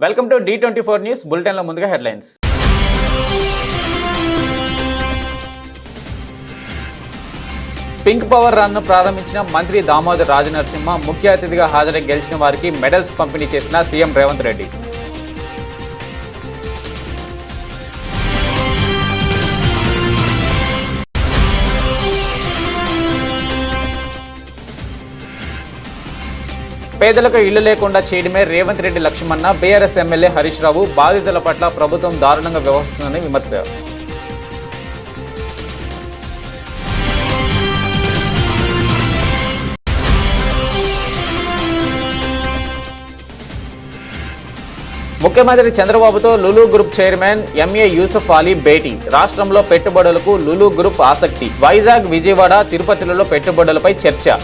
Welcome to D24 news బులెటిన్లో ముందుగా headlines. Pink power run ప్రారంభించిన మంత్రి దామోదర్ రాజనరసింహ ముఖ్య అతిథిగా హాజరై గెలిచిన వారికి మెడల్స్ పంపిణీ చేసిన సీఎం రేవంత్ రెడ్డి. పేదలకు ఇళ్లు లేకుండా చేయడమే రేవంత్ రెడ్డి లక్ష్యమన్న బీఆర్ఎస్ ఎమ్మెల్యే హరీష్ రావు. బాధితుల పట్ల ప్రభుత్వం దారుణంగా వ్యవహరిస్తుందని విమర్శ. ముఖ్యమంత్రి చంద్రబాబుతో Lulu group chairman MA Yusuff Ali భేటీ. రాష్ట్రంలో పెట్టుబడులకు లులు గ్రూప్ ఆసక్తి. వైజాగ్, విజయవాడ, తిరుపతిలలో పెట్టుబడులపై చర్చ.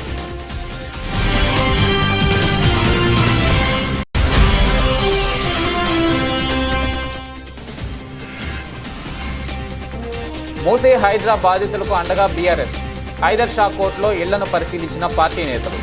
మూసీ హైడ్రా బాధితులకు అండగా బీఆర్ఎస్. హైదర్ షా కోర్టులో ఇళ్లను పరిశీలించిన పార్టీ నేతలు.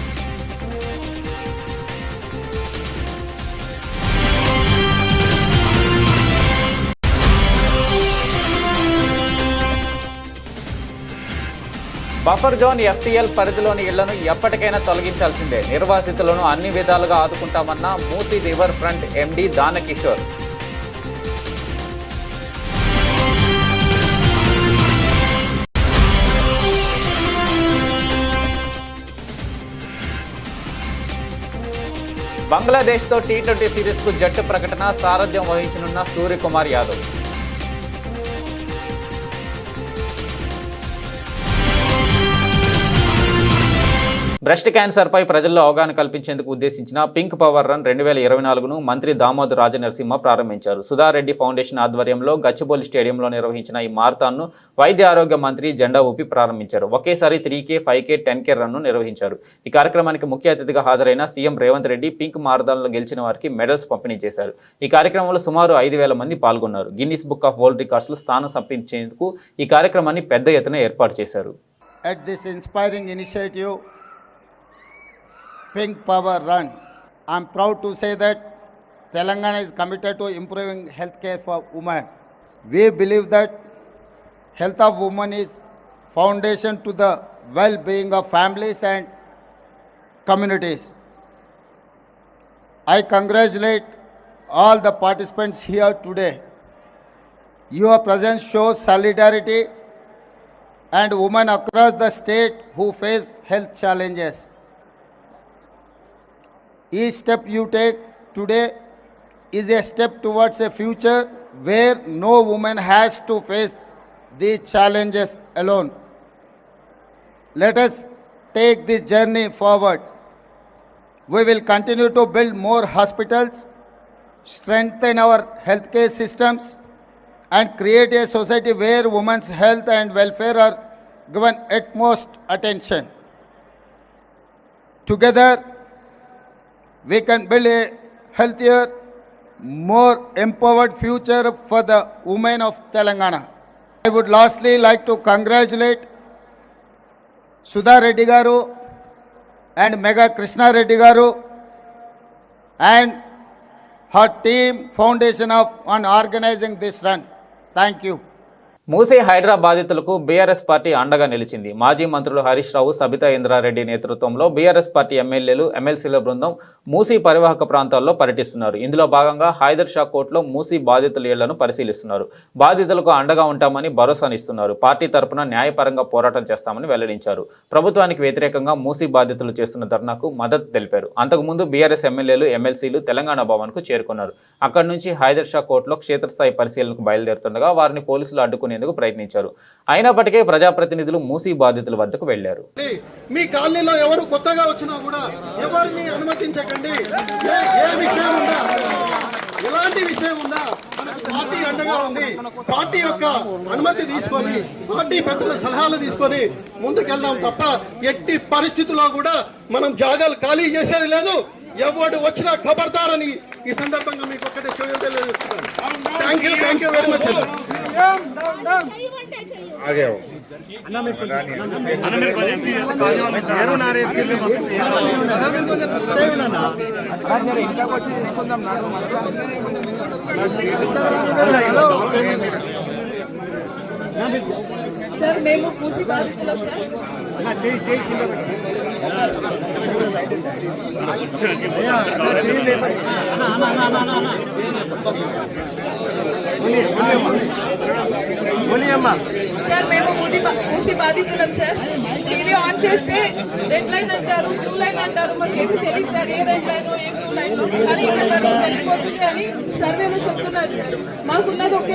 బఫర్ జోన్ FTL పరిధిలోని ఇళ్లను ఎప్పటికైనా తొలగించాల్సిందే. నిర్వాసితులను అన్ని విధాలుగా ఆదుకుంటామన్న Musi river front MD Danakishore. బంగ్లాదేశ్తో T20 సిరీస్కు జట్టు ప్రకటన. సారథ్యం వహించనున్న సూర్యకుమార్ యాదవ్. బ్రెస్ట్ క్యాన్సర్పై ప్రజల్లో అవగాహన కల్పించేందుకు ఉద్దేశించిన పింక్ పవర్ రన్ 2024ను మంత్రి దామోదర్ రాజనరసింహ ప్రారంభించారు. సుధారెడ్డి ఫౌండేషన్ ఆధ్వర్యంలో గచ్చిబౌలి స్టేడియంలో నిర్వహించిన ఈ మారథాన్ను వైద్య ఆరోగ్య మంత్రి జెండా ఊపి ప్రారంభించారు. ఒకేసారి 3K, 5K, 10K రన్ను నిర్వహించారు. ఈ కార్యక్రమానికి ముఖ్య అతిథిగా హాజరైన సీఎం రేవంత్ రెడ్డి పింక్ మారథాన్లో గెలిచిన వారికి మెడల్స్ పంపిణీ చేశారు. ఈ కార్యక్రమంలో సుమారు 5,000 మంది పాల్గొన్నారు. గిన్నిస్ బుక్ ఆఫ్ వరల్డ్ రికార్డ్స్లో స్థానం సంపాదించేందుకు ఈ కార్యక్రమాన్ని పెద్ద ఎత్తున ఏర్పాటు చేశారు. Pink Power Run. I am proud to say that Telangana is committed to improving healthcare for women. We believe that health of women is foundation to the well-being of families and communities. I congratulate all the participants here today. Your presence shows solidarity and women across the state who face health challenges. Each step you take today is a step towards a future where no woman has to face these challenges alone. Let us take this journey forward. We will continue to build more hospitals, strengthen our healthcare systems, and create a society where women's health and welfare are given utmost attention. Together, we can build a healthier, more empowered future for the women of Telangana. I would lastly like to congratulate Sudha Reddy Garu and Mega Krishna Reddy Garu and her team foundation on organizing this run. Thank you. Musi Hydraa బాధితులకు BRS party అండగా నిలిచింది. మాజీ మంత్రులు హరీష్ రావు, సబితా ఇంద్రారెడ్డి నేతృత్వంలో BRS party ఎమ్మెల్యేలు, ఎమ్మెల్సీల బృందం మూసీ పరివాహక ప్రాంతాల్లో పర్యటిస్తున్నారు. ఇందులో భాగంగా హైదర్ షా కోర్టులో మూసీ బాధితుల ఇళ్లను పరిశీలిస్తున్నారు. బాధితులకు అండగా ఉంటామని భరోసానిస్తున్నారు. పార్టీ తరపున న్యాయపరంగా పోరాటం చేస్తామని వెల్లడించారు. ప్రభుత్వానికి వ్యతిరేకంగా మూసీ బాధితులు చేస్తున్న ధర్నాకు మద్దతు తెలిపారు. అంతకుముందు బీఆర్ఎస్ ఎమ్మెల్యేలు, ఎమ్మెల్సీలు తెలంగాణ భవన్కు చేరుకున్నారు. అక్కడి నుంచి హైదర్ షా కోర్టులో క్షేత్రస్థాయి పరిశీలనకు బయలుదేరుతుండగా వారిని పోలీసులు అడ్డుకుని ప్రయత్నించారు. అయినప్పటికీ ప్రజాప్రతినిధులు మూసీ బాధితుల వద్దకు వెళ్లారు. మీ కాలనీలో ఎవరు కొత్తగా వచ్చినా కూడా ఎవరిని అనుమతించకండి. ఎలాంటి విషయం ఉందా పార్టీ అండగా ఉంది. పార్టీ యొక్క అనుమతి తీసుకొని, పార్టీ పెద్దల సలహాలు తీసుకొని ముందుకెళ్దాం తప్ప ఎట్టి పరిస్థితుల్లో కూడా మనం జాగాలు ఖాళీ చేసేది లేదు. ఎవడు వచ్చినా ఖబర్దారని ఈ సందర్భంగా మీకు ఒక్కటే తెలియజేస్తున్నాను. Thank you very much. Sir మేము మూసి బాధితులం సార్. సార్ మేము మూసి బాధితులం సార్. టీవీ ఆన్ చేస్తే రెడ్ లైన్ అంటారు, బ్లూ లైన్ అంటారు, మాకు ఏమి తెలియదు సార్ ఏ రెడ్ లైన్ ఏ బ్లూ లైన్ కానీ ఇక్కడ వరకు వెళ్ళిపోతుంది అని సర్వేలో చెప్తున్నారు సార్. మాకున్నది ఒక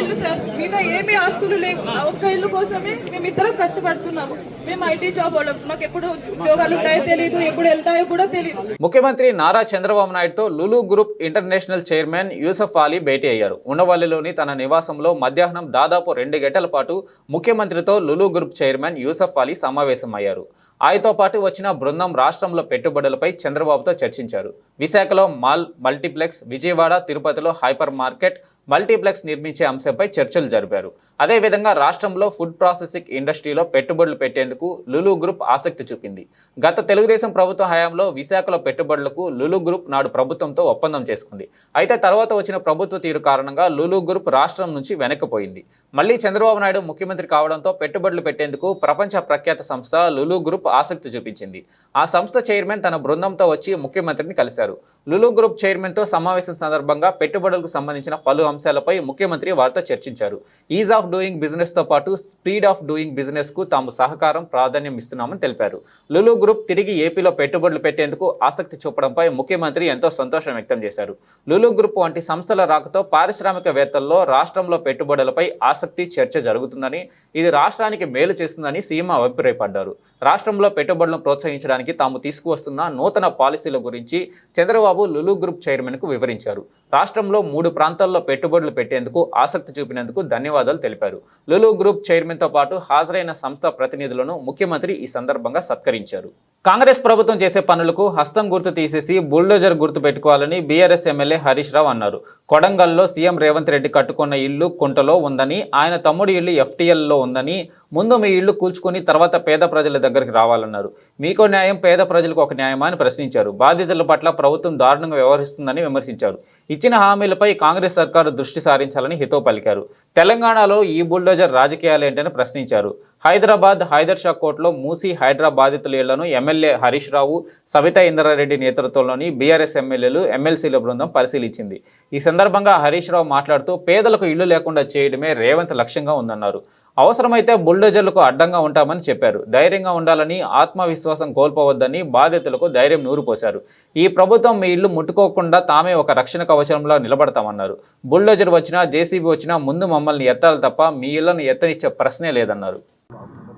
ఇల్లు సార్, మిగతా ఏమి ఆస్తులు లేవు. ఒక్క ఇల్లు కోసమే మేమిద్దరం కష్టపడుతున్నాము. మేము ఐటీ జాబ్ వాళ్ళం, మాకు ఎప్పుడు ఉద్యోగాలు ఉంటాయో తెలియదు, ఎప్పుడు వెళ్తాయో కూడా తెలియదు. ముఖ్యమంత్రి నారా చంద్రబాబు నాయుడుతో Lulu group international chairman Yusuf Ali భేటీ అయ్యారు. ఉండవల్లిలోని తన నివాసంలో మధ్యాహ్నం దాదాపు 2 గంటల పాటు ముఖ్యమంత్రితో లులు గ్రూప్ చైర్మన్ యూసఫ్ అలీ సమావేశమయ్యారు. ఆయనతో పాటు వచ్చిన బృందం రాష్ట్రంలో పెట్టుబడులపై చంద్రబాబుతో చర్చించారు. విశాఖలో మాల్ మల్టీప్లెక్స్, విజయవాడ, తిరుపతిలో హైపర్ మార్కెట్ మల్టీప్లెక్స్ నిర్మించే అంశంపై చర్చలు జరిపారు. అదేవిధంగా రాష్ట్రంలో ఫుడ్ ప్రాసెసింగ్ ఇండస్ట్రీలో పెట్టుబడులు పెట్టేందుకు లులు గ్రూప్ ఆసక్తి చూపింది. గత తెలుగుదేశం ప్రభుత్వ హయాంలో విశాఖలో పెట్టుబడులకు లులు గ్రూప్ నాడు ప్రభుత్వంతో ఒప్పందం చేసుకుంది. అయితే తర్వాత వచ్చిన ప్రభుత్వ తీరు కారణంగా లులు గ్రూప్ రాష్ట్రం నుంచి వెనక్కిపోయింది. మళ్లీ చంద్రబాబు నాయుడు ముఖ్యమంత్రి కావడంతో పెట్టుబడులు పెట్టేందుకు ప్రపంచ ప్రఖ్యాత సంస్థ లులు గ్రూప్ ఆసక్తి చూపించింది. ఆ సంస్థ చైర్మన్ తన బృందంతో వచ్చి ముఖ్యమంత్రిని కలిశారు. లులు గ్రూప్ చైర్మన్తో సమావేశం సందర్భంగా పెట్టుబడులకు సంబంధించిన పలు అంశాలపై ముఖ్యమంత్రి వారితో చర్చించారు. ఈజ్ ఆఫ్ డూయింగ్ బిజినెస్ తో పాటు స్పీడ్ ఆఫ్ డూయింగ్ బిజినెస్ కు తాము సహకారం ప్రాధాన్యం ఇస్తున్నామని తెలిపారు. లులు గ్రూప్ తిరిగి ఏపీలో పెట్టుబడులు పెట్టేందుకు ఆసక్తి చూపడంపై ముఖ్యమంత్రి ఎంతో సంతోషం వ్యక్తం చేశారు. లులు గ్రూప్ వంటి సంస్థల రాకతో పారిశ్రామికవేత్తల్లో రాష్ట్రంలో పెట్టుబడులపై ఆసక్తి చర్చ జరుగుతుందని, ఇది రాష్ట్రానికి మేలు చేస్తుందని సీఎం అభిప్రాయపడ్డారు. రాష్ట్రంలో పెట్టుబడులను ప్రోత్సహించడానికి తాము తీసుకువస్తున్న నూతన పాలసీల గురించి చంద్రబాబు లులు గ్రూప్ చైర్మన్ కు వివరించారు. రాష్ట్రంలో 3 ప్రాంతాల్లో పెట్టుబడులు పెట్టేందుకు ఆసక్తి చూపినందుకు ధన్యవాదాలు తెలిపారు. లులు గ్రూప్ చైర్మన్ తో పాటు హాజరైన సంస్థ ప్రతినిధులను ముఖ్యమంత్రి ఈ సందర్భంగా సత్కరించారు. కాంగ్రెస్ ప్రభుత్వం చేసే పనులకు హస్తం గుర్తు తీసేసి బుల్డోజర్ గుర్తు పెట్టుకోవాలని బీఆర్ఎస్ ఎమ్మెల్యే హరీష్ రావు అన్నారు. కొడంగల్లో సీఎం రేవంత్ రెడ్డి కట్టుకున్న ఇల్లు కుంటలో ఉందని, ఆయన తమ్ముడి ఇల్లు FTLలో ఉందని, ముందు మీ ఇల్లు కూల్చుకొని తర్వాత పేద ప్రజల దగ్గరికి రావాలన్నారు. మీకో న్యాయం, పేద ప్రజలకు ఒక న్యాయమా అని ప్రశ్నించారు. బాధితుల పట్ల ప్రభుత్వం దారుణంగా వ్యవహరిస్తుందని విమర్శించారు. ఇచ్చిన హామీలపై కాంగ్రెస్ సర్కారు దృష్టి సారించాలని హితవు పలికారు. తెలంగాణలో ఈ బుల్డోజర్ రాజకీయాలేంటని ప్రశ్నించారు. హైదరాబాద్ హైదర్ షా కోర్టులో మూసి హైడ్రా బాధితుల ఇళ్లను ఎమ్మెల్యే హరీష్ రావు, సబితా ఇంద్రారెడ్డి నేతృత్వంలోని బీఆర్ఎస్ ఎమ్మెల్యేలు, ఎమ్మెల్సీల బృందం పరిశీలించింది. ఈ సందర్భంగా హరీష్ రావు మాట్లాడుతూ పేదలకు ఇళ్లు లేకుండా చేయడమే రేవంత్ లక్ష్యంగా ఉందన్నారు. అవసరమైతే బుల్డోజర్లకు అడ్డంగా ఉంటామని చెప్పారు. ధైర్యంగా ఉండాలని, ఆత్మవిశ్వాసం కోల్పోవద్దని బాధితులకు ధైర్యం నూరుపోశారు. ఈ ప్రభుత్వం మీ ఇల్లు ముట్టుకోకుండా తామే ఒక రక్షణ కవచంలో నిలబడతామన్నారు. బుల్డోజర్ వచ్చినా, జేసీబీ వచ్చినా ముందు మమ్మల్ని ఎత్తాలి తప్ప మీ ఇళ్లను ఎత్తనిచ్చే ప్రశ్నే లేదన్నారు.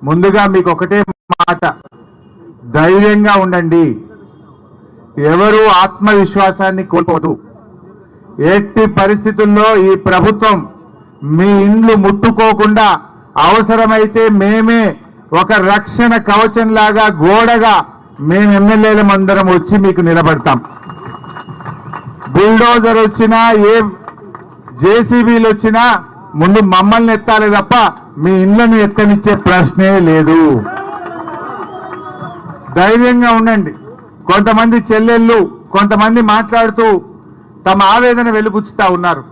ముందుగా మీకు ఒకటే మాట, ధైర్యంగా ఉండండి. ఎవరు ఆత్మవిశ్వాసాన్ని కోల్పోదు. ఎట్టి పరిస్థితుల్లో ఈ ప్రభుత్వం మీ ఇండ్లు ముట్టుకోకుండా అవసరమైతే మేమే ఒక రక్షణ కవచంలాగా గోడగా మేము ఎమ్మెల్యేలం అందరం వచ్చి మీకు నిలబడతాం. బుల్డోజర్ వచ్చినా, ఏ జేసీబీలు వచ్చినా ముందు మమ్మల్ని ఎత్తాలి తప్ప మీ ఇళ్లను ఎత్తనిచ్చే ప్రశ్నే లేదు. ధైర్యంగా ఉండండి. కొంతమంది చెల్లెళ్ళు కొంతమంది మాట్లాడుతూ తమ ఆవేదన వెలుబుచ్చుతా ఉన్నారు.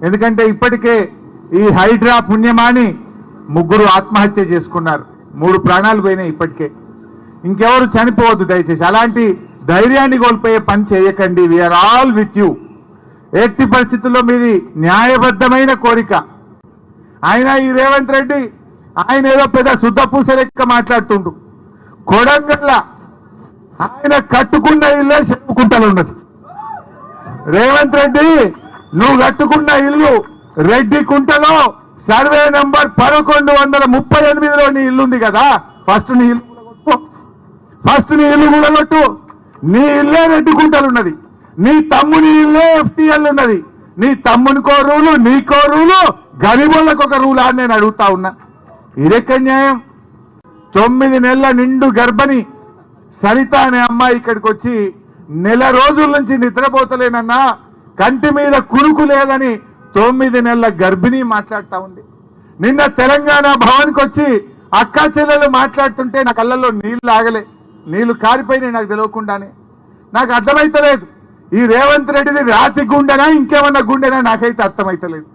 ఎందుకంటే ఇప్పటికే ఈ హైడ్రా పుణ్యమాని 3 ఆత్మహత్య చేసుకున్నారు. 3 ప్రాణాలు పోయినాయి ఇప్పటికే. ఇంకెవరు చనిపోవద్దు దయచేసి. అలాంటి ధైర్యాన్ని కోల్పోయే పని చేయకండి. We are all with you. ఎట్టి పరిస్థితుల్లో మీది న్యాయబద్ధమైన కోరిక. ఆయన ఈ రేవంత్ రెడ్డి ఆయన ఏదో పెద్ద శుద్ధపూస లెక్క మాట్లాడుతుండు. కొడంగల్ల ఆయన కట్టుకున్న ఇల్లే చెప్పుకుంటలు ఉన్నది. రేవంత్ రెడ్డి నువ్వు కట్టుకున్న ఇల్లు రెడ్డి కుంటలో సర్వే నంబర్ 1138లో నీ ఇల్లుంది కదా. ఫస్ట్ నీ ఇల్లు కూడగొట్టు. నీ ఇల్లే రెడ్డి కుంటలు ఉన్నది. నీ తమ్ముని ఇల్లే FTL ఉన్నది. నీ తమ్మునికో రూలు, నీకో రూలు, గరీబులకు ఒక రూలా అని నేను అడుగుతా ఉన్నా. ఇదెక్క న్యాయం? 9 నెలల నిండు గర్భిణి సరిత అనే అమ్మాయి ఇక్కడికి వచ్చి నెల రోజుల నుంచి నిద్రపోతలేనన్నా, కంటి మీద కురుకు లేదని 9 నెలల గర్భిణి మాట్లాడుతా ఉంది. నిన్న తెలంగాణ భవన్కి వచ్చి అక్కా చెల్లెలు మాట్లాడుతుంటే నా కళ్ళల్లో నీళ్లు ఆగలే, నీళ్లు కారిపోయినాయి నాకు తెలియకుండానే. నాకు అర్థమైతలేదు ఈ రేవంత్ రెడ్డిది రాతి గుండెనా ఇంకేమన్నా గుండెనా నాకైతే అర్థమైతలేదు.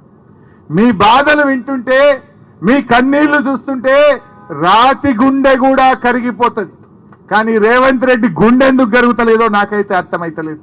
మీ బాధలు వింటుంటే, మీ కన్నీళ్లు చూస్తుంటే రాతి గుండె కూడా కరిగిపోతుంది. కానీ రేవంత్ రెడ్డి గుండె ఎందుకు కరుగుతలేదో నాకైతే అర్థమైతలేదు.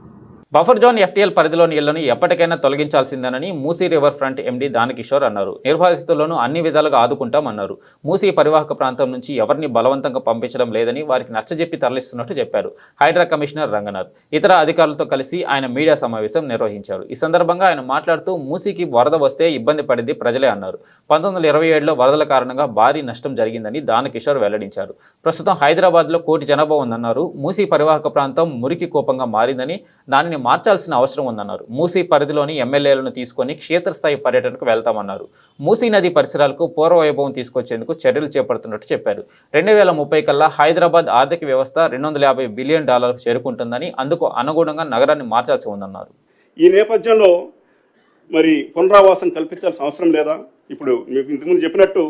బఫర్ జోన్ ఎఫ్టీఎల్ పరిధిలోని ఇళ్లను ఎప్పటికైనా తొలగించాల్సిందేనని Musi river front MD Danakishore అన్నారు. నిర్వాసితులను అన్ని విధాలుగా ఆదుకుంటామన్నారు. మూసీ పరివాహక ప్రాంతం నుంచి ఎవరిని బలవంతంగా పంపించడం లేదని, వారికి నచ్చజెప్పి తరలిస్తున్నట్టు చెప్పారు. హైడ్రా కమిషనర్ రంగనాథ్ ఇతర అధికారులతో కలిసి ఆయన మీడియా సమావేశం నిర్వహించారు. ఈ సందర్భంగా ఆయన మాట్లాడుతూ మూసీకి వరద వస్తే ఇబ్బంది పడింది ప్రజలే అన్నారు. 1927లో వరదల కారణంగా భారీ నష్టం జరిగిందని దానకిషోర్ వెల్లడించారు. ప్రస్తుతం హైదరాబాద్లో 1 కోటి జనాభా ఉందన్నారు. మూసీ పరివాహక ప్రాంతం మురికి కూపంగా మారిందని, దానిని మార్చాల్సిన అవసరం ఉందన్నారు. మూసీ పరిధిలోని ఎమ్మెల్యేలను తీసుకొని క్షేత్రస్థాయి పర్యటనకు వెళ్తామన్నారు. మూసీ నది పరిసరాలకు పూర్వవైభవం తీసుకొచ్చేందుకు చర్యలు చేపడుతున్నట్టు చెప్పారు. 2030 కల్లా హైదరాబాద్ ఆర్థిక వ్యవస్థ $250 బిలియన్ చేరుకుంటుందని, అందుకు అనుగుణంగా నగరాన్ని మార్చాల్సి ఉందన్నారు. ఈ నేపథ్యంలో మరి పునరావాసం కల్పించాల్సిన అవసరం లేదా? ఇప్పుడు మీకు ఇంతకుముందు చెప్పినట్టు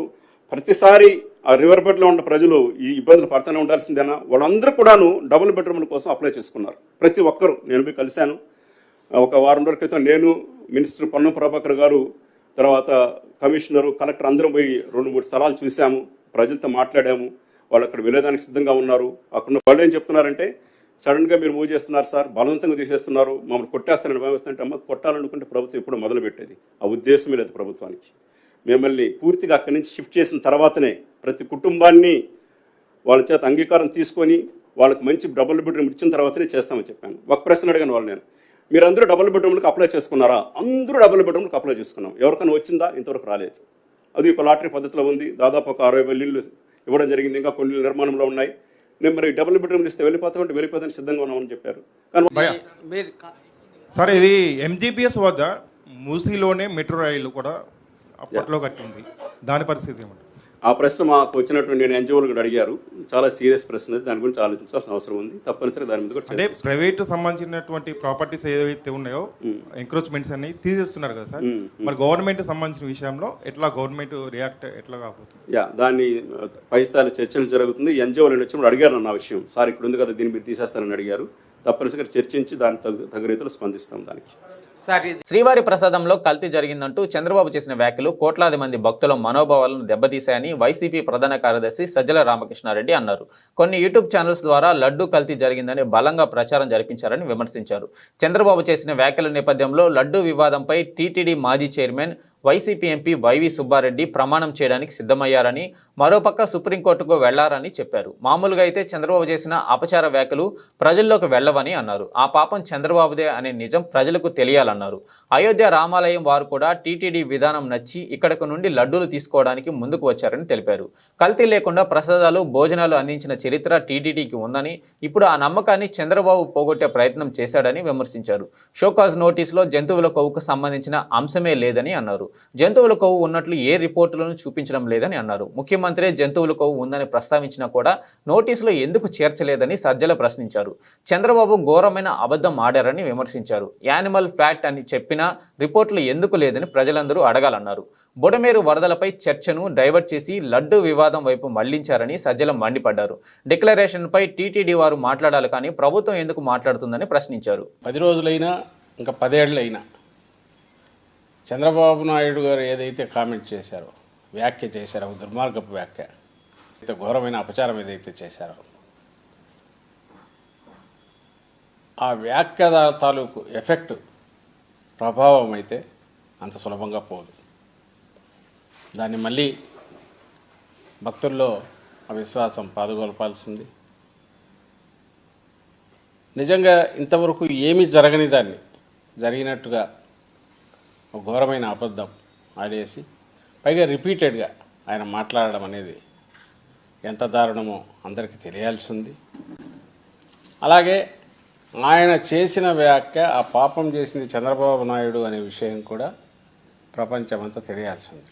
ప్రతిసారి ఆ రివర్ బెడ్లో ఉన్న ప్రజలు ఈ ఇబ్బందులు పడుతూనే ఉండాల్సిందేనా? వాళ్ళందరూ కూడాను డబుల్ బెడ్రూమ్ల కోసం అప్లై చేసుకున్నారు. ప్రతి ఒక్కరు. నేను పోయి కలిశాను. ఒక వారం రోజుల క్రితం నేను, మినిస్టర్ పొన్నం ప్రభాకర్ గారు, తర్వాత కమిషనరు, కలెక్టర్ అందరం పోయి 2-3 స్థలాలు చూసాము. ప్రజలతో మాట్లాడాము. వాళ్ళు అక్కడ వెళ్ళేదానికి సిద్ధంగా ఉన్నారు. అక్కడ వాళ్ళు ఏం చెప్తున్నారంటే, సడన్గా మీరు మూవ్ చేస్తున్నారు సార్, బలవంతంగా తీసేస్తున్నారు, మమ్మల్ని కొట్టేస్తారని భావిస్తుంటే, అమ్మ కొట్టాలనుకుంటే ప్రభుత్వం ఇప్పుడు మొదలు పెట్టేది. ఆ ఉద్దేశమే లేదు ప్రభుత్వానికి. మిమ్మల్ని పూర్తిగా అక్కడి నుంచి షిఫ్ట్ చేసిన తర్వాతనే ప్రతి కుటుంబాన్ని వాళ్ళ చేత అంగీకారం తీసుకొని వాళ్ళకి మంచి డబుల్ బెడ్రూమ్ ఇచ్చిన తర్వాతనే చేస్తామని చెప్పాను. ఒక ప్రశ్న అడిగాను వాళ్ళు, నేను మీరందరూ డబుల్ బెడ్రూమ్లకు అప్లై చేసుకున్నారా? అందరూ డబుల్ బెడ్రూమ్లకు అప్లై చేసుకున్నాం. ఎవరికైనా వచ్చిందా? ఇంతవరకు రాలేదు. అది ఒక లాటరీ పద్ధతిలో ఉంది. దాదాపు ఒక 60,000 ఇళ్ళు ఇవ్వడం జరిగింది. ఇంకా కొన్ని నిర్మాణంలో ఉన్నాయి. నేను మరి డబుల్ బెడ్రూమ్లు ఇస్తే వెళ్ళిపోతామని సిద్ధంగా ఉన్నామని చెప్పారు. కానీ సార్, ఇది ఎంజీపీఎస్ వద్ద మూసీలోనే మెట్రో రైలు కూడా అప్పట్లో కట్టింది. దాని పరిస్థితి ఏమంటారు? ఆ ప్రశ్న మాకు వచ్చినటువంటి నేను ఎన్జిఓలు కూడా అడిగారు. చాలా సీరియస్ ప్రశ్న. దాని గురించి ఆలోచించాల్సిన అవసరం ఉంది. తప్పనిసరిగా దాని మీద కూడా అంటే ప్రైవేట్ సంబంధించినటువంటి ప్రాపర్టీస్ ఏదైతే ఉన్నాయో ఎంక్రోచ్మెంట్స్ అన్ని తీసేస్తున్నారు కదా సార్. మరి గవర్నమెంట్ సంబంధించిన విషయంలో ఎట్లా గవర్నమెంట్ రియాక్ట్ ఎట్లా కాబోతుంది? దాన్ని పై స్థాయి చర్చలు జరుగుతుంది. ఎన్జిఓలు వచ్చినప్పుడు అడిగారు నా విషయం, సార్ ఇక్కడ ఉంది కదా దీన్ని మీరు తీసేస్తారని అడిగారు. తప్పనిసరిగా చర్చించి దాని తగు రీతిలో స్పందిస్తాం. దానికి శ్రీవారి ప్రసాదంలో కల్తీ జరిగిందంటూ చంద్రబాబు చేసిన వ్యాఖ్యలు కోట్లాది మంది భక్తుల మనోభావాలను దెబ్బతీశాయని వైసీపీ ప్రధాన కార్యదర్శి సజ్జల రామకృష్ణారెడ్డి అన్నారు. కొన్ని యూట్యూబ్ ఛానల్స్ ద్వారా లడ్డూ కల్తీ జరిగిందని బలంగా ప్రచారం జరిపించారని విమర్శించారు. చంద్రబాబు చేసిన వ్యాఖ్యల నేపథ్యంలో లడ్డూ వివాదంపై టీటీడీ మాజీ చైర్మన్ వైసీపీ ఎంపీ వైవి సుబ్బారెడ్డి ప్రమాణం చేయడానికి సిద్ధమయ్యారని, మరోపక్క సుప్రీంకోర్టుకు వెళ్లారని చెప్పారు. మామూలుగా అయితే చంద్రబాబు చేసిన అపచార వ్యాఖ్యలు ప్రజల్లోకి వెళ్లవని అన్నారు. ఆ పాపం చంద్రబాబుదే అనే నిజం ప్రజలకు తెలియాలన్నారు. అయోధ్య రామాలయం వారు కూడా టీటీడీ విధానం నచ్చి ఇక్కడకు నుండి లడ్డూలు తీసుకోవడానికి ముందుకు వచ్చారని తెలిపారు. కల్తీ లేకుండా ప్రసాదాలు, భోజనాలు అందించిన చరిత్ర టీటీడీకి ఉందని, ఇప్పుడు ఆ నమ్మకాన్ని చంద్రబాబు పోగొట్టే ప్రయత్నం చేశాడని విమర్శించారు. షోకాజ్ నోటీసులో జంతువుల కొవ్వుకు సంబంధించిన అంశమే లేదని అన్నారు. జంతువుల కొవ్వు ఉన్నట్లు ఏ రిపోర్టులను చూపించడం లేదని అన్నారు. ముఖ్యమంత్రి జంతువుల కొవ్వు ఉందని ప్రస్తావించినా కూడా నోటీసులో ఎందుకు చేర్చలేదని సజ్జల ప్రశ్నించారు. చంద్రబాబు ఘోరమైన అబద్ధం ఆడారని విమర్శించారు. యానిమల్ ఫ్యాట్ అని చెప్పినా రిపోర్టులు ఎందుకు లేదని ప్రజలందరూ అడగాలన్నారు. బుడమేరు వరదలపై చర్చను డైవర్ట్ చేసి లడ్డూ వివాదం వైపు మళ్లించారని సజ్జల మండిపడ్డారు. డిక్లరేషన్పై టీటీడీ వారు మాట్లాడాలి కానీ ప్రభుత్వం ఎందుకు మాట్లాడుతుందని ప్రశ్నించారు. 10 రోజులైనా ఇంకా 10 ఏళ్ళైనా చంద్రబాబు నాయుడు గారు ఏదైతే కామెంట్ చేశారో, వ్యాఖ్య చేశారో, దుర్మార్గపు వ్యాఖ్య, ఘోరమైన అపచారం ఏదైతే చేశారో, ఆ వ్యాఖ్య తాలూకు ఎఫెక్ట్, ప్రభావం అయితే అంత సులభంగా పోదు. దాన్ని మళ్ళీ భక్తుల్లో ఆ విశ్వాసం పాదుగొల్పాల్సింది. నిజంగా ఇంతవరకు ఏమీ జరగని దాన్ని జరిగినట్టుగా ఒక ఘోరమైన అబద్ధం ఆడేసి పైగా రిపీటెడ్గా ఆయన మాట్లాడడం అనేది ఎంత దారుణమో అందరికీ తెలియాల్సింది. అలాగే ఆయన చేసిన వ్యాఖ్య, ఆ పాపం చేసింది చంద్రబాబు నాయుడు అనే విషయం కూడా ప్రపంచమంతా తెలియాల్సింది.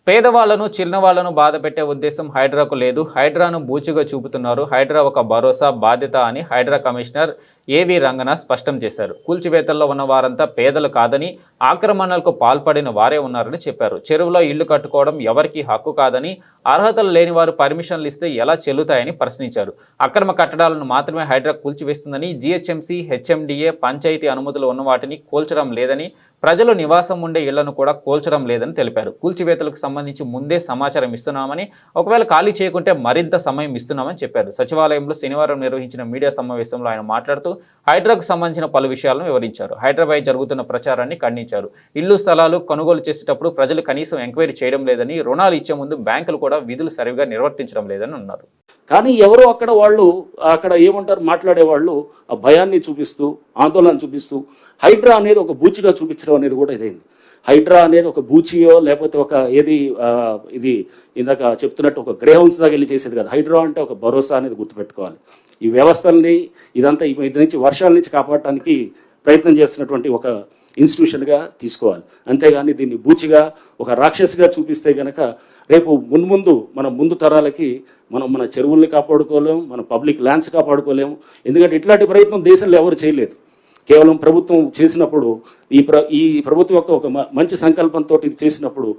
పేదవాళ్లను చిన్నవాళ్లను బాధ పెట్టే ఉద్దేశం హైడ్రాకు లేదు. హైడ్రాను బూచిగా చూపుతున్నారు. హైడ్రా ఒక భరోసా, బాధ్యత అని హైడ్రా కమిషనర్ ఏవి రంగనాథ్ స్పష్టం చేశారు. కూల్చివేతల్లో ఉన్న వారంతా పేదలు కాదని, ఆక్రమణలకు పాల్పడిన వారే ఉన్నారని చెప్పారు. చెరువులో ఇళ్లు కట్టుకోవడం ఎవరికీ హక్కు కాదని, అర్హతలు లేని వారు పర్మిషన్లు ఇస్తే ఎలా చెల్లుతాయని ప్రశ్నించారు. అక్రమ కట్టడాలను మాత్రమే హైడ్రా కూల్చివేస్తుందని, జీహెచ్ఎంసీ, హెచ్ఎండిఏ, పంచాయతీ అనుమతులు ఉన్న వాటిని కూల్చడం లేదని, ప్రజలు నివాసం ఉండే ఇళ్లను కూడా కూల్చడం లేదని తెలిపారు. కూల్చివేతలకు సంబంధించి ముందే సమాచారం ఇస్తున్నామని, ఒకవేళ ఖాళీ చేయకుంటే మరింత సమయం ఇస్తున్నామని చెప్పారు. సచివాలయంలో శనివారం నిర్వహించిన మీడియా సమావేశంలో ఆయన మాట్లాడుతూ హైడ్రాకు సంబంధించిన పలు విషయాలను వివరించారు. హైడ్రాపై జరుగుతున్న ప్రచారాన్ని ఖండించారు. ఇళ్లు స్థలాలు కొనుగోలు చేసేటప్పుడు ప్రజలు కనీసం ఎంక్వైరీ చేయడం లేదని, రుణాలు ఇచ్చే ముందు బ్యాంకులు కూడా విధులు సరిగా నిర్వర్తించడం లేదని అన్నారు. కానీ ఎవరో అక్కడ ఏమంటారు మాట్లాడేవాళ్ళు ఆ భయాన్ని చూపిస్తూ, ఆందోళన చూపిస్తూ హైడ్రా అనేది ఒక బూచిగా చూపించడం అనేది కూడా ఇదైంది. హైడ్రా అనేది ఒక బూచియో లేకపోతే ఒక ఇది ఇందాక చెప్తున్నట్టు ఒక గ్రే హౌన్స్ దాకా వెళ్ళి చేసేది కాదు. హైడ్రా అంటే ఒక భరోసా అనేది గుర్తుపెట్టుకోవాలి. ఈ వ్యవస్థల్ని ఇదంతా ఇది నుంచి వర్షాల నుంచి కాపాడటానికి ప్రయత్నం చేస్తున్నటువంటి ఒక ఇన్స్టిట్యూషన్గా తీసుకోవాలి. అంతేగాని దీన్ని బూచిగా ఒక రాక్షసిగా చూపిస్తే గనక రేపు మన ముందు తరాలకి మన చెరువుల్ని కాపాడుకోలేము, మన పబ్లిక్ ల్యాండ్స్ కాపాడుకోలేము. ఎందుకంటే ఇట్లాంటి ప్రయత్నం దేశంలో ఎవరు చేయలేదు. కేవలం ప్రభుత్వం చేసినప్పుడు ఈ ప్రభుత్వం యొక్క ఒక మంచి సంకల్పంతో ఇది చేసినప్పుడు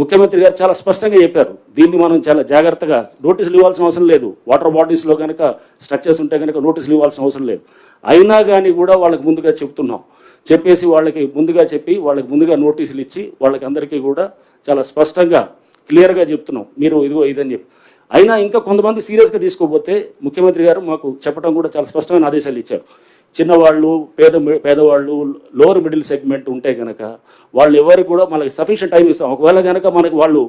ముఖ్యమంత్రి గారు చాలా స్పష్టంగా చెప్పారు. దీన్ని మనం చాలా జాగ్రత్తగా నోటీసులు ఇవ్వాల్సిన అవసరం లేదు. వాటర్ బాడీస్లో కనుక స్ట్రక్చర్స్ ఉంటే కనుక నోటీసులు ఇవ్వాల్సిన అవసరం లేదు. అయినా కానీ కూడా వాళ్ళకి ముందుగా చెప్తున్నాం. చెప్పేసి వాళ్ళకి ముందుగా నోటీసులు ఇచ్చి వాళ్ళకి అందరికీ కూడా చాలా స్పష్టంగా క్లియర్గా చెప్తున్నాం, మీరు ఇదిగో ఇదని చెప్పి. అయినా ఇంకా కొంతమంది సీరియస్గా తీసుకోకపోతే ముఖ్యమంత్రి గారు మాకు చెప్పడం కూడా చాలా స్పష్టమైన ఆదేశాలు ఇచ్చారు. చిన్నవాళ్ళు, పేదవాళ్ళు, లోవర్ మిడిల్ సెగ్మెంట్ ఉంటే కనుక వాళ్ళు ఎవరికి కూడా మనకి సఫిషియెంట్ టైం ఇస్తాం. ఒకవేళ కనుక మనకి వాళ్ళు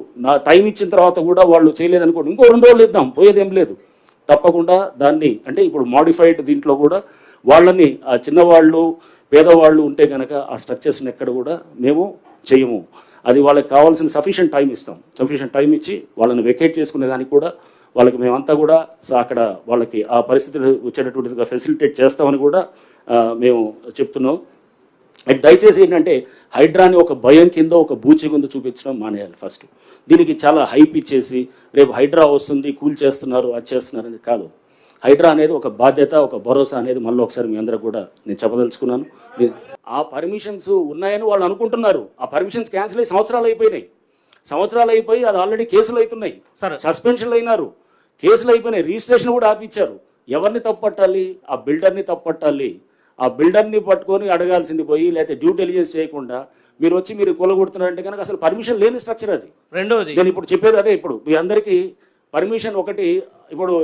టైం ఇచ్చిన తర్వాత కూడా వాళ్ళు చేయలేదనుకోండి, ఇంకో 2 రోజులు ఇద్దాం, పోయేదేం లేదు. తప్పకుండా దాన్ని అంటే ఇప్పుడు మాడిఫైడ్ దీంట్లో కూడా వాళ్ళని ఆ చిన్నవాళ్ళు, పేదవాళ్ళు ఉంటే కనుక ఆ స్ట్రక్చర్స్ని ఎక్కడ కూడా మేము చేయము. అది వాళ్ళకి కావాల్సిన సఫిషియెంట్ టైం ఇస్తాం. సఫిషియెంట్ టైం ఇచ్చి వాళ్ళని వెకేట్ చేసుకునే దానికి కూడా వాళ్ళకి మేమంతా కూడా అక్కడ వాళ్ళకి ఆ పరిస్థితులు వచ్చేటటువంటిదిగా ఫెసిలిటేట్ చేస్తామని కూడా మేము చెప్తున్నాం. దయచేసి ఏంటంటే హైడ్రాని ఒక భయం కింద, ఒక బూచి కింద చూపించడం మానేయాలి. ఫస్ట్ దీనికి చాలా హైప్ ఇచ్చేసి రేపు హైడ్రా వస్తుంది, కూల్ చేస్తున్నారు, అది చేస్తున్నారు అనేది కాదు. హైడ్రా అనేది ఒక బాధ్యత, ఒక భరోసా అనేది మళ్ళీ ఒకసారి మీ అందరూ కూడా నేను చెప్పదలుచుకున్నాను. ఆ పర్మిషన్స్ ఉన్నాయని వాళ్ళు అనుకుంటున్నారు. ఆ పర్మిషన్స్ క్యాన్సిల్ అయ్యి సంవత్సరాలు అయిపోయి అది ఆల్రెడీ కేసులు అవుతున్నాయి, సస్పెన్షన్లు అయినారు, కేసులు అయిపోయినాయి, రిజిస్ట్రేషన్ కూడా ఆపించారు. ఎవరిని తప్పట్టాలి? ఆ బిల్డర్ని తప్పట్టాలి. ఆ బిల్డర్ని పట్టుకొని అడగాల్సింది పోయి, లేకపోతే డ్యూ డెలిజెన్స్ చేయకుండా మీరు కొలగొడుతున్నారంటే కనుక అసలు పర్మిషన్ లేని స్ట్రక్చర్ అది. రెండోది నేను ఇప్పుడు చెప్పేది అదే. ఇప్పుడు మీ అందరికీ పర్మిషన్ ఒకటి, ఇప్పుడు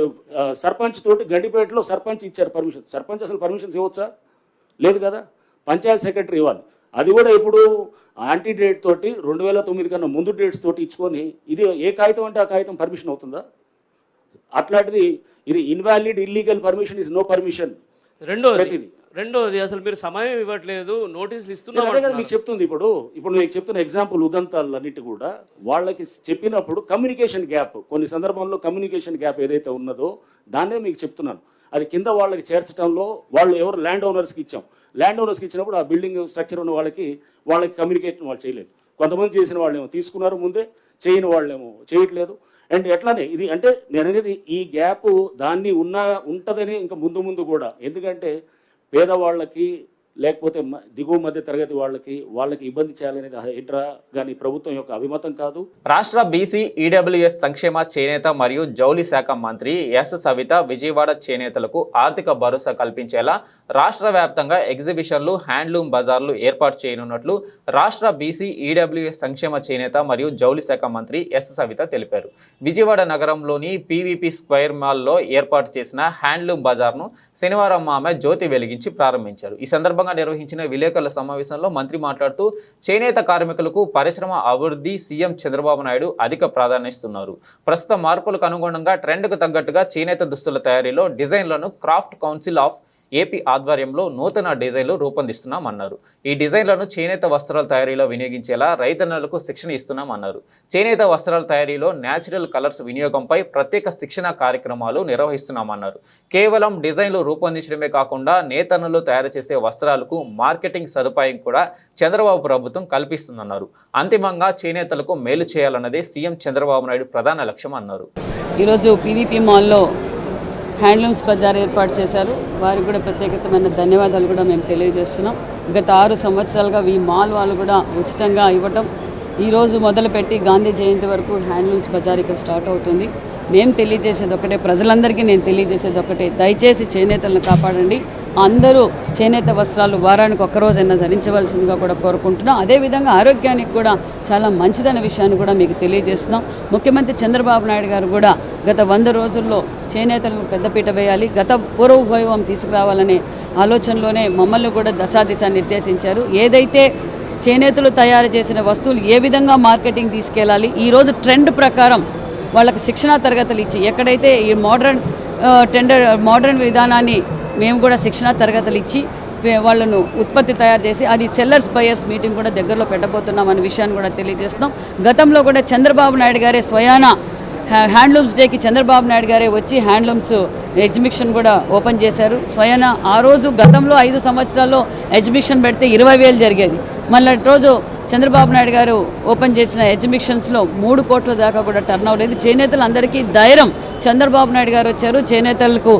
సర్పంచ్ తోటి గండిపేటలో సర్పంచ్ ఇచ్చారు పర్మిషన్. సర్పంచ్ అసలు పర్మిషన్స్ ఇవ్వచ్చా? లేదు కదా. పంచాయత్ సెక్రటరీ ఇవ్వాలి. అది కూడా ఇప్పుడు యాంటీ డేట్ తోటి 2009 కన్నా ముందు డేట్స్ తోటి ఇచ్చుకొని ఇది ఏ కాగితం అంటే ఆ కాగితం పర్మిషన్ అవుతుందా? అట్లాంటిది ఇది invalid, illegal permission is no permission. రెండోది అసలు మీరు సమయం ఇవ్వట్లేదు, నోటీసులు ఇస్తున్నారు. మీకు చెప్తుంది ఇప్పుడు మీకు చెప్తున్న ఎగ్జాంపుల్ ఉదంతాలన్నిటి కూడా వాళ్ళకి చెప్పినప్పుడు కమ్యూనికేషన్ గ్యాప్, కొన్ని సందర్భంలో కమ్యూనికేషన్ గ్యాప్ ఏదైతే ఉన్నదో దాన్నే మీకు చెప్తున్నాను. అది కింద వాళ్ళకి చేర్చడంలో వాళ్ళు ఎవరు ల్యాండ్ ఓనర్స్కి ఇచ్చాం. ల్యాండ్ ఓనర్స్కి ఇచ్చినప్పుడు ఆ బిల్డింగ్ స్ట్రక్చర్ ఉన్న వాళ్ళకి కమ్యూనికేషన్ వాళ్ళు చేయలేదు. కొంతమంది చేసిన వాళ్ళేమో తీసుకున్నారు ముందే, చేయని వాళ్ళేమో చేయట్లేదు. అండ్ ఎట్లానే ఇది అంటే నేను అనేది ఈ గ్యాప్ దాన్ని ఉంటుందని ఇంకా ముందు కూడా, ఎందుకంటే పేదవాళ్ళకి లేకపోతే దిగువ మధ్య తరగతి వాళ్ళకి ఇబ్బంది చేయాలనేది హైడ్రా కానీ ప్రభుత్వం యొక్క అభిమతం కాదు. రాష్ట్ర బీసీ ఈడబ్ల్యూఎస్ సంక్షేమ చేనేత మరియు జౌళి శాఖ మంత్రి ఎస్ సవిత విజయవాడ చేనేతలకు ఆర్థిక భరోసా కల్పించేలా రాష్ట్ర వ్యాప్తంగా ఎగ్జిబిషన్లు, హ్యాండ్లూమ్ బజార్లు ఏర్పాటు చేయనున్నట్లు రాష్ట్ర బీసీ ఈడబ్ల్యూఎస్ సంక్షేమ చేనేత మరియు జౌళి శాఖ మంత్రి ఎస్ సవిత తెలిపారు. విజయవాడ నగరంలోని పీవీపీ స్క్వేర్ మాల్లో ఏర్పాటు చేసిన హ్యాండ్లూమ్ బజార్ను శనివారం ఆమె జ్యోతి వెలిగించి ప్రారంభించారు. ఈ సందర్భంగా నిర్వహించిన విలేకరుల సమావేశంలో మంత్రి మాట్లాడుతూ చేనేత కార్మికులకు పరిశ్రమ అభివృద్ధి సీఎం చంద్రబాబు నాయుడు అధిక ప్రాధాన్యమిస్తున్నారు. ప్రస్తుత మార్పులకు అనుగుణంగా ట్రెండ్కు తగ్గట్టుగా చేనేత దుస్తుల తయారీలో డిజైన్లను క్రాఫ్ట్ కౌన్సిల్ ఆఫ్ ఏపీ ఆధ్వర్యంలో నూతన డిజైన్లు రూపొందిస్తున్నామన్నారు. ఈ డిజైన్లను చేనేత వస్త్రాల తయారీలో వినియోగించేలా రైతన్నలకు శిక్షణ ఇస్తున్నామన్నారు. చేనేత వస్త్రాల తయారీలో న్యాచురల్ కలర్స్ వినియోగంపై ప్రత్యేక శిక్షణ కార్యక్రమాలు నిర్వహిస్తున్నామన్నారు. కేవలం డిజైన్లు రూపొందించడమే కాకుండా నేతన్నలు తయారు చేసే వస్త్రాలకు మార్కెటింగ్ సదుపాయం కూడా చంద్రబాబు ప్రభుత్వం కల్పిస్తుందన్నారు. అంతిమంగా చేనేతలకు మేలు చేయాలన్నదే సీఎం చంద్రబాబు నాయుడు ప్రధాన లక్ష్యం అన్నారు. ఈరోజు పీవీపీ మాల్లో హ్యాండ్లూమ్స్ బజార్ ఏర్పాటు చేశారు. వారికి కూడా ప్రత్యేకమైన ధన్యవాదాలు కూడా మేము తెలియజేస్తున్నాం. గత 6 సంవత్సరాలుగా ఈ మాల్ వాళ్ళు కూడా ఉచితంగా ఇవ్వటం, ఈరోజు మొదలుపెట్టి గాంధీ జయంతి వరకు హ్యాండ్లూమ్స్ బజార్ ఇక్కడ స్టార్ట్ అవుతుంది. మేము తెలియజేసేది ఒకటే, ప్రజలందరికీ నేను తెలియజేసేది ఒకటే, దయచేసి చేనేతలను కాపాడండి. అందరూ చేనేత వస్త్రాలు వారానికి ఒక్కరోజైనా ధరించవలసిందిగా కూడా కోరుకుంటున్నాం. అదేవిధంగా ఆరోగ్యానికి కూడా చాలా మంచిదన్న విషయాన్ని కూడా మీకు తెలియజేస్తున్నాం. ముఖ్యమంత్రి చంద్రబాబు నాయుడు గారు కూడా గత 100 రోజుల్లో చేనేతలకు పెద్దపీట వేయాలి, గత పూర్వ వైభవం తీసుకురావాలనే ఆలోచనలోనే మమ్మల్ని కూడా దశాదిశ నిర్దేశించారు. ఏదైతే చేనేతలు తయారు చేసిన వస్తువులు ఏ విధంగా మార్కెటింగ్ తీసుకెళ్ళాలి, ఈరోజు ట్రెండ్ ప్రకారం వాళ్ళకి శిక్షణా తరగతులు ఇచ్చి, ఎక్కడైతే ఈ మోడర్న్ విధానాన్ని మేము కూడా శిక్షణా తరగతులు ఇచ్చి వాళ్ళను ఉత్పత్తి తయారు చేసి అది సెల్లర్స్ బయర్స్ మీటింగ్ కూడా దగ్గరలో పెట్టబోతున్నాం అనే విషయాన్ని కూడా తెలియజేస్తున్నాం. గతంలో కూడా చంద్రబాబు నాయుడు గారే స్వయాన హ్యాండ్లూమ్స్ డేకి చంద్రబాబు నాయుడు గారే వచ్చి హ్యాండ్లూమ్స్ ఎగ్జిబిషన్ కూడా ఓపెన్ చేశారు. స్వయాన ఆ రోజు గతంలో 5 సంవత్సరాల్లో ఎగ్జిబిషన్ పెడితే 20,000 జరిగేది. మళ్ళీ రోజు చంద్రబాబు నాయుడు గారు ఓపెన్ చేసిన ఎగ్జిబిషన్స్లో 3 కోట్ల దాకా కూడా టర్న్ అవ్వలేదు. చేనేతలందరికీ ధైర్యం, చంద్రబాబు నాయుడు గారు వచ్చారు, చేనేతలకు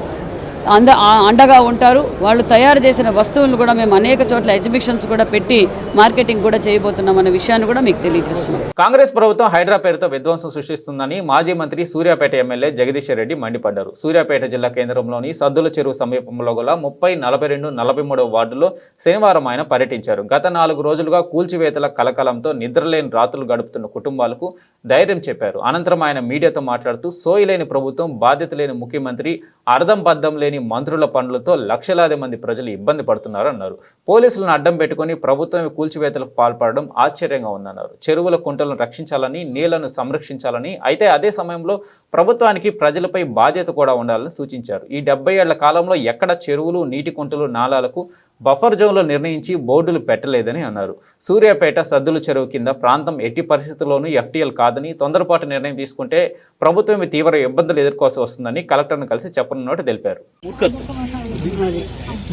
అండగా ఉంటారు. వాళ్ళు తయారు చేసిన వస్తువులను కూడా మేము అనేక చోట్ల ఎగ్జిబిషన్స్ కూడా పెట్టి మార్కెటింగ్ కూడా చేయబోతున్నాం అనే విషయాన్ని కూడా మీకు తెలియజేస్తున్నాం. కాంగ్రెస్ ప్రభుత్వం హైడ్రా పేరుతో విధ్వంసం సృష్టిస్తుందని మాజీ మంత్రి సూర్యాపేట ఎమ్మెల్యే జగదీశ్వర్ రెడ్డి మండిపడ్డారు. సూర్యాపేట జిల్లా కేంద్రంలోని సద్దుల చెరువు సమీపంలో గల 30, 42, 43 వార్డుల్లో శనివారం ఆయన పర్యటించారు. గత 4 రోజులుగా కూల్చివేతల కలకలంతో నిద్రలేని రాత్రులు గడుపుతున్న కుటుంబాలకు ధైర్యం చెప్పారు. అనంతరం ఆయన మీడియాతో మాట్లాడుతూ సోయిలేని ప్రభుత్వం, బాధ్యత లేని ముఖ్యమంత్రి, అర్థం పద్ధం లేని మంత్రుల పనులతో లక్షలాది మంది ప్రజలు ఇబ్బంది పడుతున్నారన్నారు. పోలీసులను అడ్డం పెట్టుకుని ప్రభుత్వం కూల్చివేతలకు పాల్పడడం ఆశ్చర్యంగా ఉందన్నారు. చెరువుల కుంటలను రక్షించాలని, నీళ్లను సంరక్షించాలని, అయితే అదే సమయంలో ప్రభుత్వానికి ప్రజలపై బాధ్యత కూడా ఉండాలని సూచించారు. ఈ 70 ఏళ్ల కాలంలో ఎక్కడ చెరువులు, నీటి కుంటలు, నాలాలకు బఫర్ జోన్లు నిర్ణయించి బోర్డులు పెట్టలేదని అన్నారు. సూర్యాపేట సద్దుల చెరువు కింద ప్రాంతం ఎట్టి పరిస్థితుల్లోనూ FTL కాదని, తొందరపాటు నిర్ణయం తీసుకుంటే ప్రభుత్వం తీవ్ర ఇబ్బందులు ఎదుర్కోవాల్సి వస్తుందని కలెక్టర్ను కలిసి చెప్పనున్నట్టు తెలిపారు.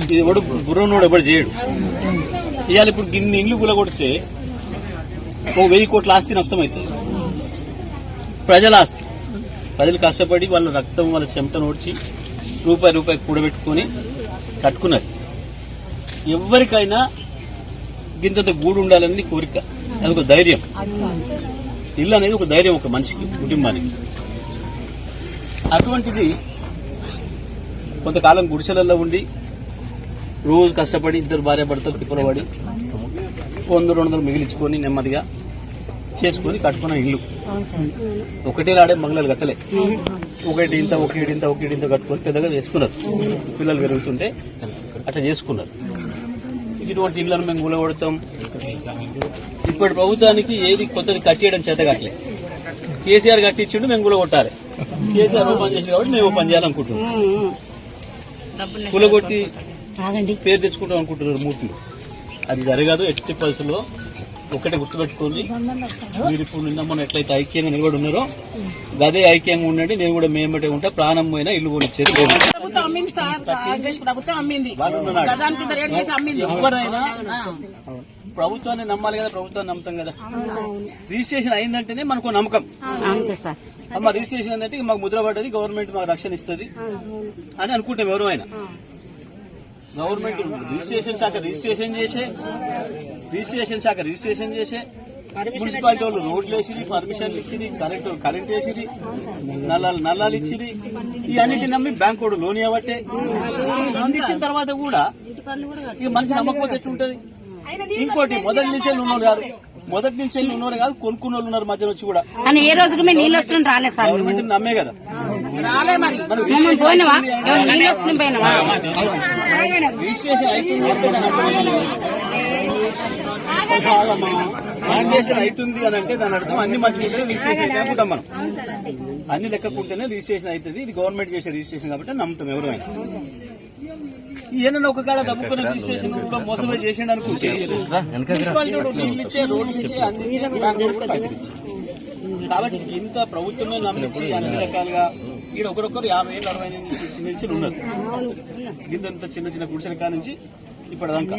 ఇది ఎవడు బుర్రనోడు ఎవడు చేయడు. ఇవాళ ఇప్పుడు ఇన్ని ఇండ్లు కూలగొడితే 1000 కోట్ల ఆస్తి నష్టమవుతుంది. ప్రజల ఆస్తి, ప్రజలు కష్టపడి వాళ్ళ రక్తం, వాళ్ళ చెమటను ఓడ్చి రూపాయి కూడబెట్టుకుని కట్టుకున్నారు. ఎవరికైనా గింతంత గూడు ఉండాలని కోరిక, అదొక ధైర్యం. ఇల్లు అనేది ఒక ధైర్యం ఒక మనిషికి, కుటుంబానికి. అటువంటిది కొంతకాలం గుడిసెలలో ఉండి రోజు కష్టపడి 2 భార్యాభర్తలు తిప్పలబడి 100-200 మిగిలించుకొని నెమ్మదిగా చేసుకుని కట్టుకున్న ఇల్లు. ఒకటే రాడే బంగ్లాలు కట్టలే, ఒకటింత కట్టుకొని పెద్దగా చేసుకున్నారు. పిల్లలు పెరుగుతుంటే అట్లా చేసుకున్నారు. ఇటువంటి ఇళ్లను మేము కూలగొడతాం. ఇప్పటి ప్రభుత్వానికి ఏది కొత్తది కట్టేయడం చేత కట్టలే. కేసీఆర్ కట్టించిండు, మేము కూలగొట్టాలి. కేసీఆర్ పని చేసి కాబట్టి మేము పని చేయాలనుకుంటున్నాం. కూలగొట్టి పేరు తెచ్చుకుంటాం అనుకుంటున్నారు మూర్తిని. అది జరగదు ఎట్టి పరిస్థితుల్లో. ఒకటే గుర్తుపెట్టుకోండి, మీరు ఇప్పుడు నిన్న మొన్న ఎట్లయితే ఐక్యంగా నిలబడి ఉన్నారో గదే ఐక్యంగా ఉండండి. నేను కూడా మేమటే ఉంటా. ప్రాణం పోయినా ఇల్లు కొనిచ్చేది లేదు. ఎవరైనా ప్రభుత్వాన్ని నమ్మాలి కదా, ప్రభుత్వాన్ని నమ్ముతాం కదా. రిజిస్ట్రేషన్ అయిందంటేనే మనకు నమ్మకం. అమ్మ రిజిస్ట్రేషన్ ఏంటంటే మాకు ముద్ర పడ్డది, గవర్నమెంట్ మాకు రక్షణ ఇస్తుంది అని అనుకుంటాం. ఎవరైనా గవర్నమెంట్ రిజిస్ట్రేషన్ శాఖ రిజిస్ట్రేషన్ చేసే మున్సిపాలిటీ వాళ్ళు రోడ్లు వేసిరి, పర్మిషన్లు ఇచ్చిరి, కరెంట్ వేసిరి, నల్లాలు ఇచ్చిరి. ఈ అన్నింటిని నమ్మి బ్యాంక్ కూడా లోన్ ఇవ్వబట్టే అందించిన తర్వాత కూడా ఇక మనిషి నమ్మకపోతే ఎట్లుంటది. ఇంకోటి మొదటి నుంచి ఉన్నోరు కాదు, కొనుక్కున్న వాళ్ళు ఉన్నారు మధ్యలో వచ్చి కూడా. ఏ రోజు నీళ్ళు వస్తుంది రాలేదు సార్. గవర్నమెంట్ నమ్మే కదా. రిజిస్ట్రేషన్ అవుతుంది అని అంటే దాని అర్థం అన్ని మంచిగా రిజిస్ట్రేషన్ అయితే అనుకుంటాం మనం. అన్ని లెక్కకుంటేనే రిజిస్ట్రేషన్ అవుతుంది. ఇది గవర్నమెంట్ చేసే రిజిస్ట్రేషన్ కాబట్టి నమ్ముతాం ఎవరైనా. ఏదైనా ఒక కాడ దమ్ముకున్న రిజిస్ట్రేషన్ కూడా మోసమే చేసిండు అనుకుంటే మున్సిపాలిటీ నీళ్ళు ఇచ్చే రోడ్లు ఇచ్చే అన్ని కాబట్టి ఇంత ప్రభుత్వమే నమ్మించి అన్ని రకాలుగా ఈడ ఒకరొకరు 50 ఏళ్ళు 60 నుంచి ఉన్నారు. ఇంత చిన్న చిన్న గుడిసెల కాడ నుంచి ఇప్పటిదాకా.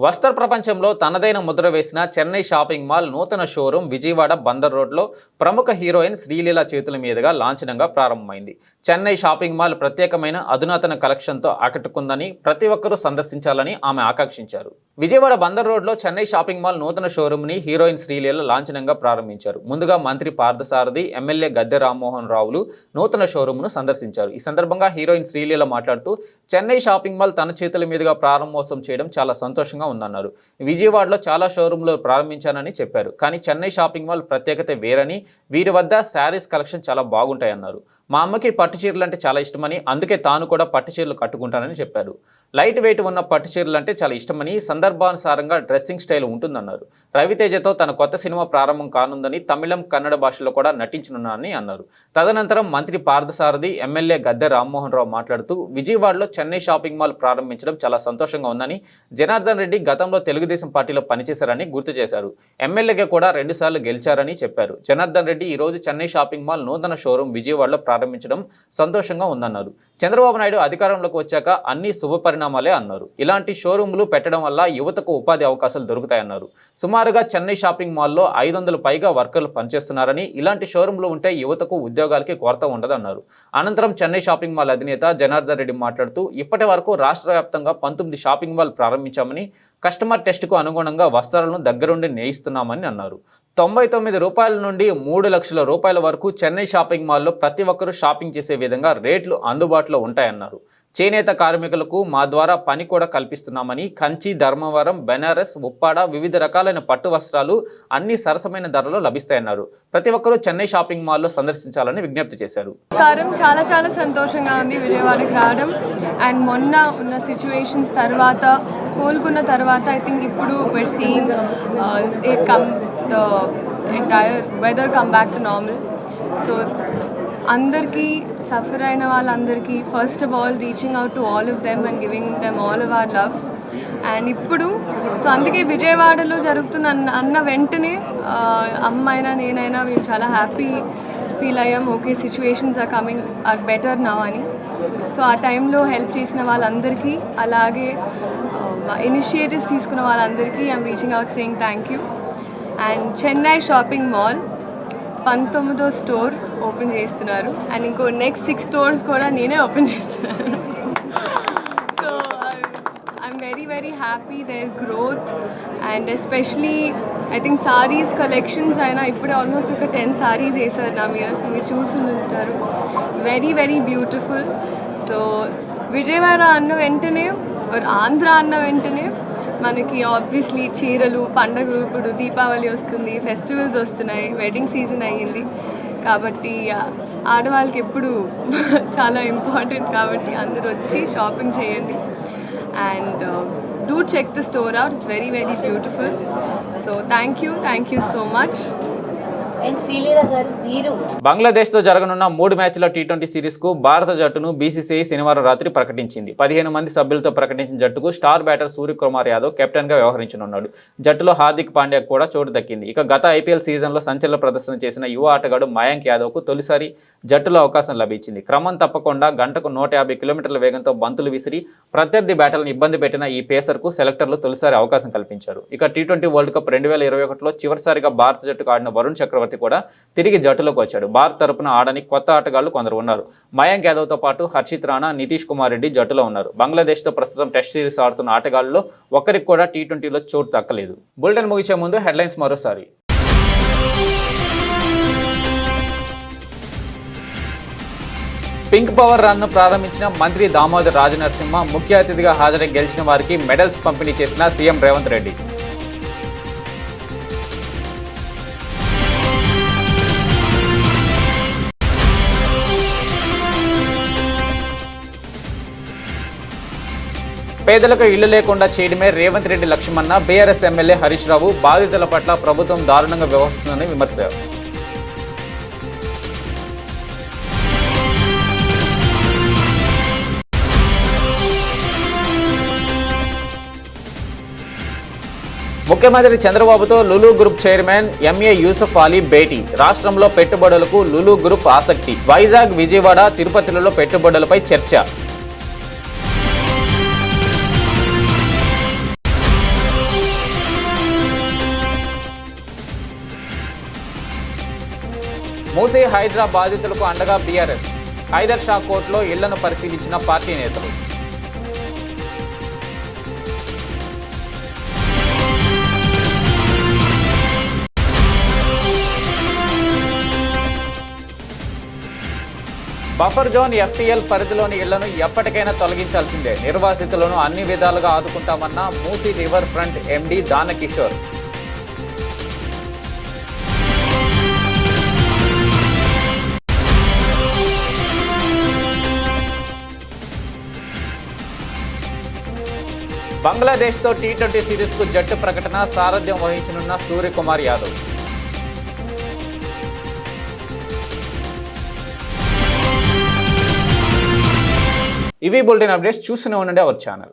వస్త్ర ప్రపంచంలో తనదైన ముద్ర వేసిన చెన్నై షాపింగ్ మాల్ నూతన షోరూం విజయవాడ బందర్ రోడ్లో ప్రముఖ హీరోయిన్ శ్రీలీల చేతుల మీదుగా లాంఛనంగా ప్రారంభమైంది. చెన్నై షాపింగ్ మాల్ ప్రత్యేకమైన అధునాతన కలెక్షన్తో ఆకట్టుకుందని ప్రతి ఒక్కరూ సందర్శించాలని ఆమె ఆకాంక్షించారు. విజయవాడ బందర్ రోడ్లో చెన్నై షాపింగ్ మాల్ నూతన షోరూంని హీరోయిన్ శ్రీలీల లాంఛనంగా ప్రారంభించారు. ముందుగా మంత్రి పార్థసారథి, ఎమ్మెల్యే గద్దె రామ్మోహన్ రావులు నూతన షోరూంను సందర్శించారు. ఈ సందర్భంగా హీరోయిన్ శ్రీలీల మాట్లాడుతూ చెన్నై షాపింగ్ మాల్ తన చేతుల మీదుగా ప్రారంభోత్సవం చేయడం చాలా సంతోషంగా ఉందన్నారు. విజయవాడలో చాలా షోరూంలు ప్రారంభించానని చెప్పారు. కానీ చెన్నై షాపింగ్ మాల్ ప్రత్యేకత వేరని, వీరి వద్ద శారీస్ కలెక్షన్ చాలా బాగుంటాయన్నారు. మా అమ్మకి పట్టు చీరలు అంటే చాలా ఇష్టమని, అందుకే తాను కూడా పట్టు చీరలు కట్టుకుంటానని చెప్పారు. లైట్ వెయిట్ ఉన్న పట్టు చీరలు అంటే చాలా ఇష్టమని, సందర్భానుసారంగా డ్రెస్సింగ్ స్టైల్ ఉంటుందన్నారు. రవితేజతో తన కొత్త సినిమా ప్రారంభం కానుందని, తమిళం, కన్నడ భాషలో కూడా నటించనున్నానని అన్నారు. తదనంతరం మంత్రి పార్థసారథి, ఎమ్మెల్యే గద్దె రామ్మోహన్ రావు మాట్లాడుతూ విజయవాడలో చెన్నై షాపింగ్ మాల్ ప్రారంభించడం చాలా సంతోషంగా ఉందని, జనార్దన్ రెడ్డి గతంలో తెలుగుదేశం పార్టీలో పనిచేశారని గుర్తు చేశారు. ఎమ్మెల్యేగా కూడా 2 సార్లు గెలిచారని చెప్పారు. జనార్దన్ రెడ్డి ఈ రోజు చెన్నై షాపింగ్ మాల్ నూతన షోరూం విజయవాడలో ప్రారంభించడం సంతోషంగా ఉందన్నారు. చంద్రబాబు నాయుడు అధికారంలోకి వచ్చాక అన్ని శుభ పరిణామాలే అన్నారు. ఇలాంటి షోరూంలు పెట్టడం వల్ల యువతకు ఉపాధి అవకాశాలు దొరుకుతాయన్నారు. సుమారుగా చెన్నై షాపింగ్ మాల్లో 500 పైగా వర్కర్లు పనిచేస్తున్నారని, ఇలాంటి షోరూంలు ఉంటే యువతకు ఉద్యోగాలకి కొరత ఉండదన్నారు. అనంతరం చెన్నై షాపింగ్ మాల్ అధినేత జనార్దన్ రెడ్డి మాట్లాడుతూ ఇప్పటి వరకు రాష్ట్ర వ్యాప్తంగా 19 షాపింగ్ మాల్ ప్రారంభించామని, కస్టమర్ టెస్ట్కు అనుగుణంగా వస్త్రాలను దగ్గరుండి నేయిస్తున్నామని అన్నారు. 99 రూపాయల నుండి 3 లక్షల రూపాయల వరకు చెన్నై షాపింగ్ మాల్లో ప్రతి ఒక్కరూ షాపింగ్ చేసే విధంగా రేట్లు అందుబాటులో ఉంటాయన్నారు. చేనేత కార్మికులకు మా ద్వారా పని కూడా కల్పిస్తున్నామని, కంచి, ధర్మవరం, బెనారస్, ఉప్పాడ వివిధ రకాలైన పట్టు వస్త్రాలు అన్ని సరసమైన ధరలో లభిస్తాయన్నారు. ప్రతి ఒక్కరూ చెన్నై షాపింగ్ మాల్లో సందర్శించాలని విజ్ఞప్తి చేశారు. చాలా చాలా సంతోషంగా ఉంది విజయవాడకి రావడం. అండ్ మొన్న ఉన్న సిచ్యువేషన్స్ తర్వాత, కోలుకున్న తర్వాత, ఐ థింక్ ఇప్పుడు we're seeing the entire weather come back to normal. So అందరికీ, సఫర్ అయిన వాళ్ళందరికీ first of all reaching out to all of them and giving them all of our love. And ఇప్పుడు so అందుకే విజయవాడలో జరుగుతున్న అన్న వెంటనే అమ్మైనా నేనైనా మేము చాలా హ్యాపీ ఫీల్ అయ్యాం. Okay, situations are better now అని. సో ఆ టైంలో హెల్ప్ చేసిన వాళ్ళందరికీ, అలాగే ఇనిషియేటివ్స్ తీసుకున్న వాళ్ళందరికీ I'm reaching out saying thank you. And Chennai shopping mall 19వ స్టోర్ ఓపెన్ చేస్తున్నారు. అండ్ ఇంకో నెక్స్ట్ 6 స్టోర్స్ కూడా నేనే ఓపెన్ చేస్తున్నాను. So I'm very very happy their growth. And especially I think sarees collections అయినా ఇప్పుడే ఆల్మోస్ట్ ఒక 10 సారీస్ వేసారు నా మీద. సో మీరు చూస్తుంటారు, very very beautiful. So Vijayawada అన్న వెంటనే, ఆంధ్ర అన్న వెంటనే మనకి ఆబ్వియస్లీ చీరలు, పండగలు, ఇప్పుడు దీపావళి వస్తుంది, ఫెస్టివల్స్ వస్తున్నాయి, వెడ్డింగ్ సీజన్ అయ్యింది కాబట్టి ఆడవాళ్ళకి ఎప్పుడు చాలా ఇంపార్టెంట్. కాబట్టి అందరూ వచ్చి షాపింగ్ చేయండి. And do check the store out, it's very very beautiful. So thank you so much. బంగ్లాదేశ్తో జరగనున్న 3 మ్యాచ్ల టీ20 సిరీస్కు భారత జట్టును బీసీసీఐ శనివారం రాత్రి ప్రకటించింది. 15 మంది సభ్యులతో ప్రకటించిన జట్టుకు స్టార్ బ్యాటర్ సూర్యకుమార్ యాదవ్ కెప్టెన్గా వ్యవహరించనున్నాడు. జట్టులో హార్దిక్ పాండ్యా కూడా చోటు దక్కింది. ఇక గత ఐపీఎల్ సీజన్లో సంచలన ప్రదర్శన చేసిన యువ ఆటగాడు మయాంక్ యాదవ్కు తొలిసారి జట్టులో అవకాశం లభించింది. క్రమం తప్పకుండా గంటకు 150 కిలోమీటర్ల వేగంతో బంతులు విసిరి ప్రత్యర్థి బ్యాటర్లను ఇబ్బంది పెట్టిన ఈ పేసర్కు సెలెక్టర్లు తొలిసారి అవకాశం కల్పించారు. ఇక టీ20 వరల్డ్ కప్ 2021లో చివరిసారిగా భారత జట్టుకు ఆడిన వరుణ్ చక్రవర్తి కూడా తిరిగి జట్టులోకి వచ్చాడు. భారత్ తరపున ఆడని కొత్త ఆటగాళ్లు కొందరు ఉన్నారు. మయాంక్ యాదవ్తో పాటు హర్షిత్ రాణా, నితీష్ కుమార్ రెడ్డి జట్టులో ఉన్నారు. బంగ్లాదేశ్తో ప్రస్తుతం టెస్ట్ సిరీస్ ఆడుతున్న ఆటగాళ్లలో ఒక్కరికి కూడా టీ20లో చోటు దక్కలేదు. బులెటిన్ ముగించే ముందు హెడ్లైన్స్ మరోసారి. పింక్ పవర్ రన్ ను ప్రారంభించిన మంత్రి దామోదర్ రాజనరసింహ ముఖ్య అతిథిగా హాజరై గెలిచిన వారికి మెడల్స్ పంపిణీ చేసిన సీఎం రేవంత్ రెడ్డి. పేదలకు ఇళ్లు లేకుండా చేయడమే రేవంత్ రెడ్డి లక్ష్యమన్న బీఆర్ఎస్ ఎమ్మెల్యే హరీష్ రావు. బాధితుల పట్ల ప్రభుత్వం దారుణంగా వ్యవహరిస్తుందని విమర్శ. ముఖ్యమంత్రి చంద్రబాబుతో Lulu group chairman MA Yusuff Ali భేటీ. రాష్ట్రంలో పెట్టుబడులకు లులు గ్రూప్ ఆసక్తి. వైజాగ్, విజయవాడ, తిరుపతిలలో పెట్టుబడులపై చర్చ. మూసీ హైడ్రా బాధితులకు అండగా బీఆర్ఎస్. హైదర్ షా కోర్టులో ఇళ్లను పరిశీలించిన పార్టీ నేతలు. బఫర్ జోన్ ఎఫ్టీఎల్ పరిధిలోని ఇళ్లను ఎప్పటికైనా తొలగించాల్సిందే. నిర్వాసితులను అన్ని విధాలుగా ఆదుకుంటామన్న Musi river front MD Danakishore. బంగ్లాదేశ్తో టీ20 సిరీస్కు జట్టు ప్రకటన. సారథ్యం వహించనున్న సూర్యకుమార్ యాదవ్. ఇవి బులెటిన్ అప్డేట్స్. చూస్తూనే ఉండండి అవర్ ఛానల్.